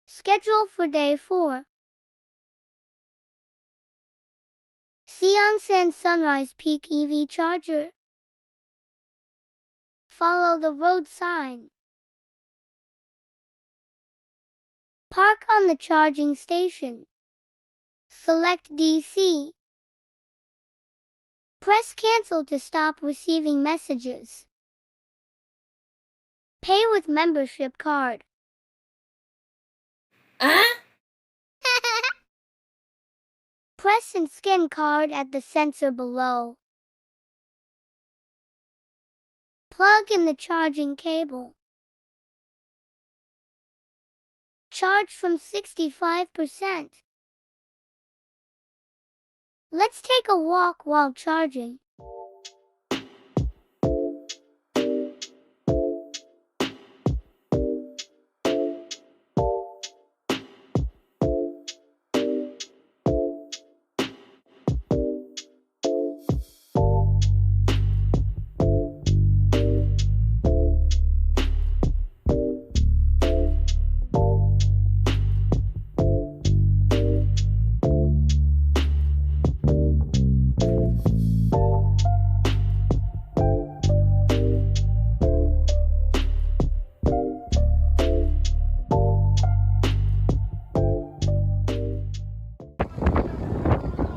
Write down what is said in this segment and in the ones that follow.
Schedule for Day 4. Seongsan Sunrise Peak EV Charger. Follow the road sign. Park on the charging station. Select DC. Press Cancel to stop receiving messages. Pay with membership card. Press and scan card at the sensor below. Plug in the charging cable. Charge from 65%. Let's take a walk while charging.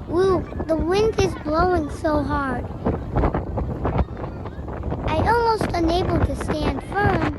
Woo, the wind is blowing so hard. I almost unable to stand firm.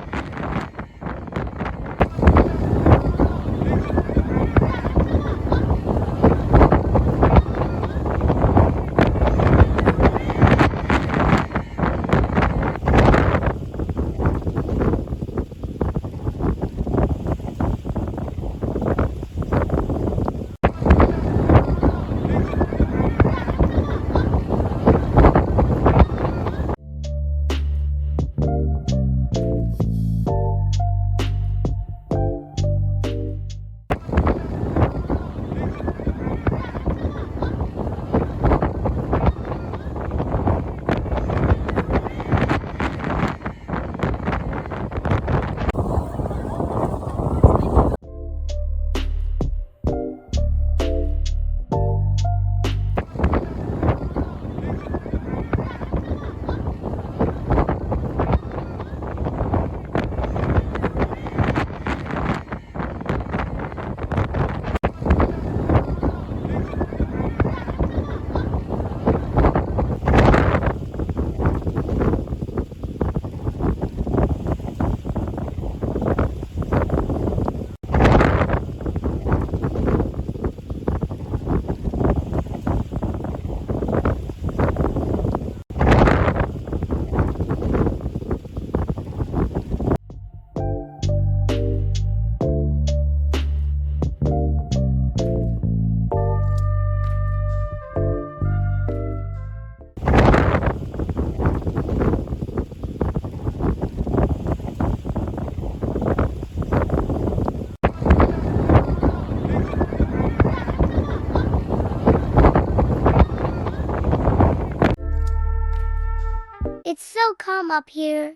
It's so calm up here.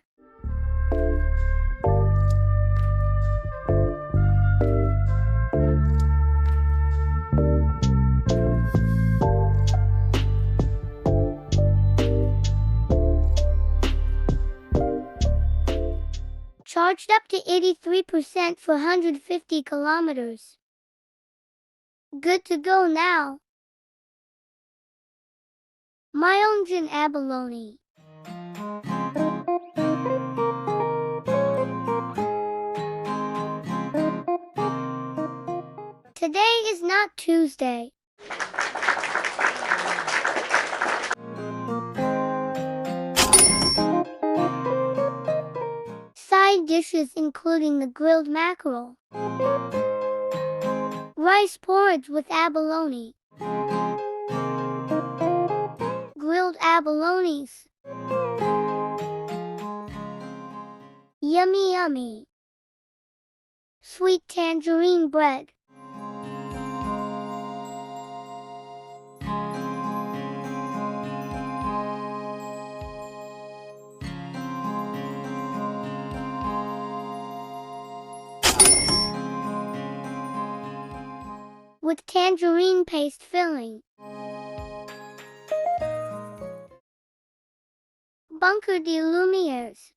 Charged up to 83% for 150 kilometers. Good to go now. Myeongjin Abalone. Today is not Tuesday. Side dishes including the grilled mackerel, rice porridge with abalone, grilled abalones, yummy yummy, sweet tangerine bread, with tangerine paste filling. Bunker de Lumieres.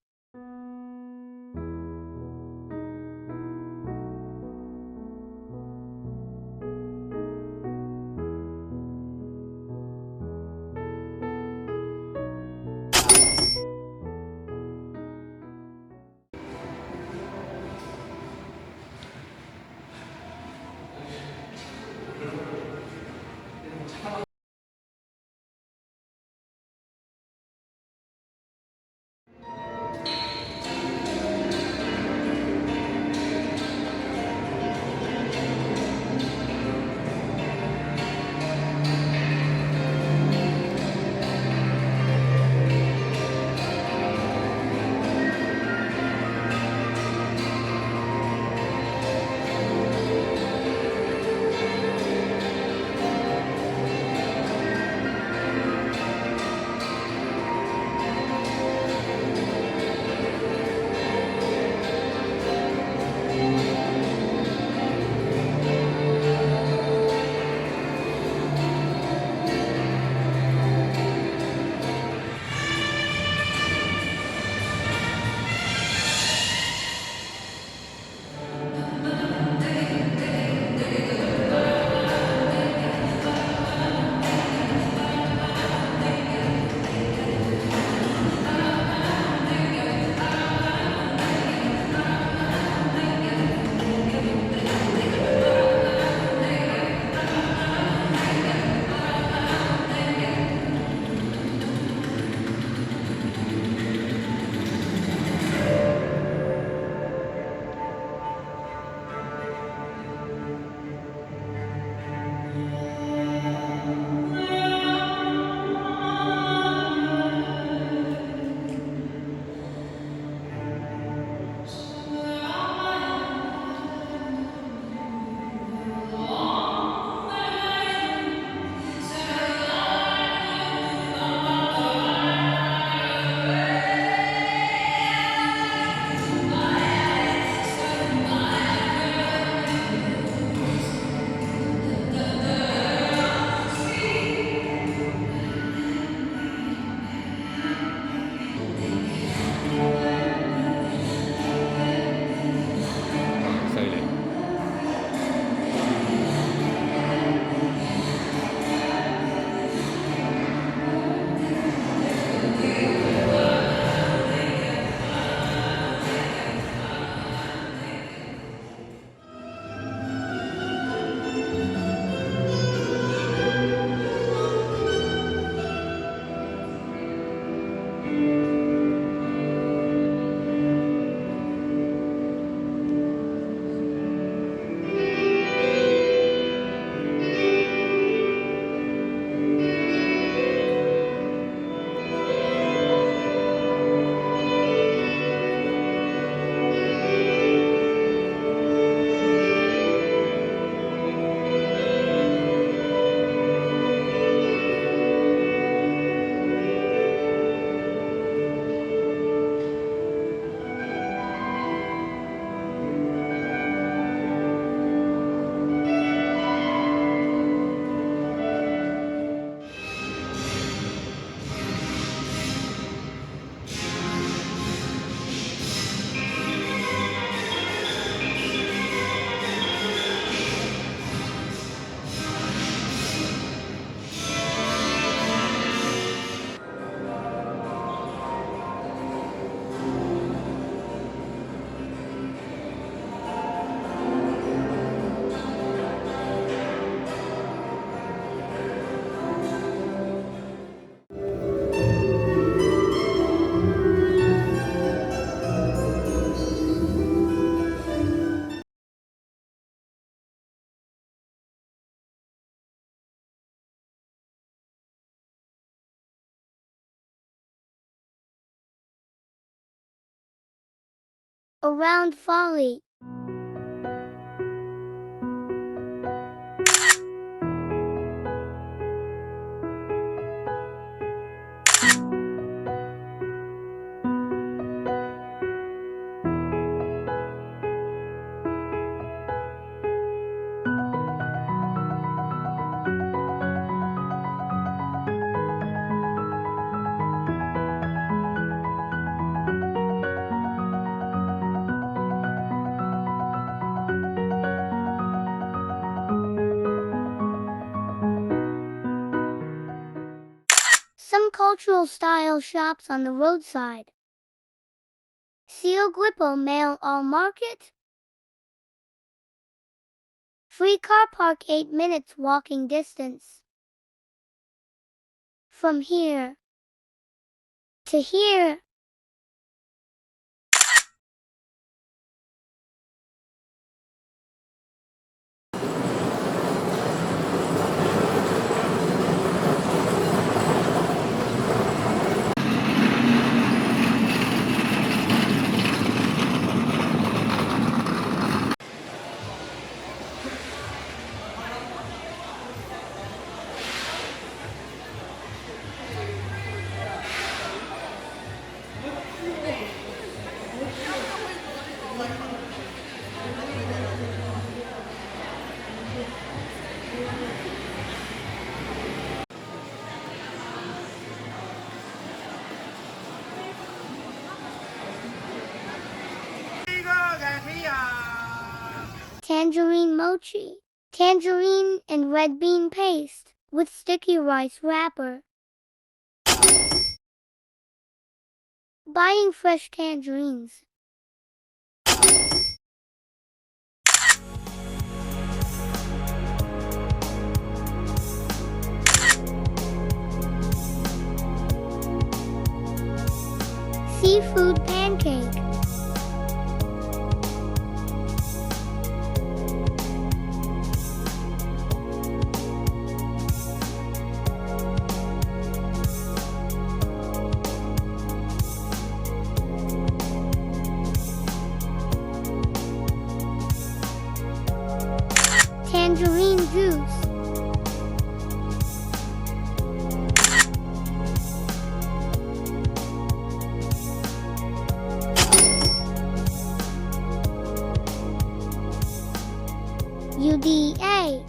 Excited. Around Follie. cultural style shops on the roadside. Seogwipo Maeil All Market. Free car park 8 minutes walking distance. From here to here. Tangerine mochi. Tangerine and red bean paste with sticky rice wrapper. Buying fresh tangerines. Seafood pancake. Tangerine juice. UDA.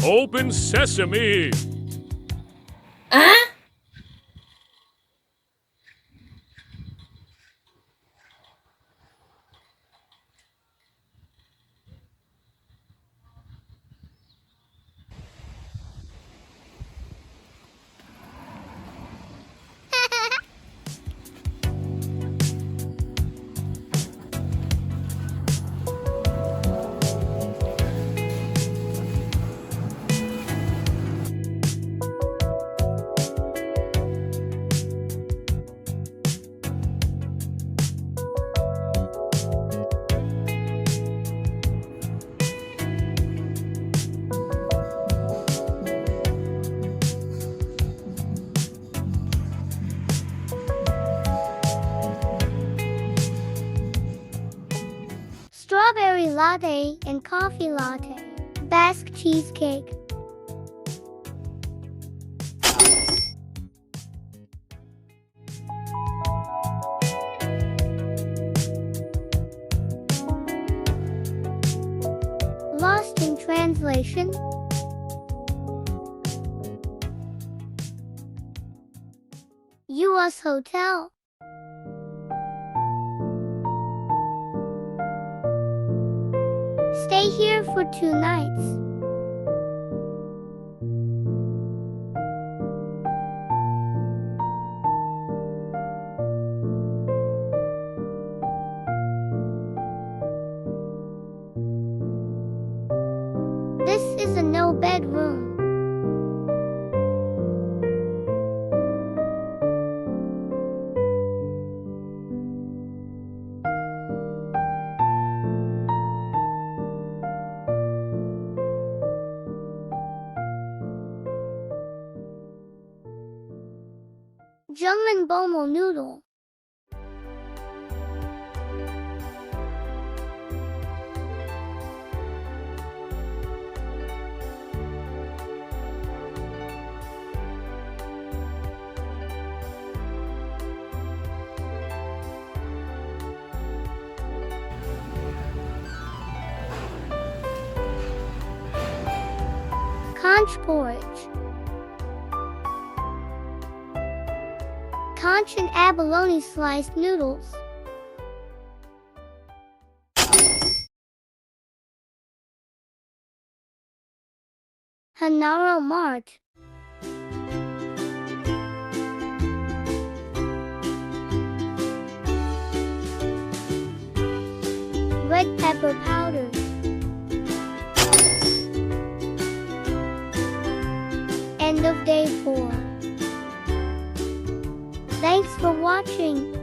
Open sesame! Strawberry latte and coffee latte. Basque cheesecake. Lost in translation. US Hotel. Stay here for 2 nights. This is a no-bed room. Jungmun Bomal Noodle. Conch porridge. Conch and abalone sliced noodles. Hanaro Mart. Red pepper powder. End of day 4. Thanks for watching.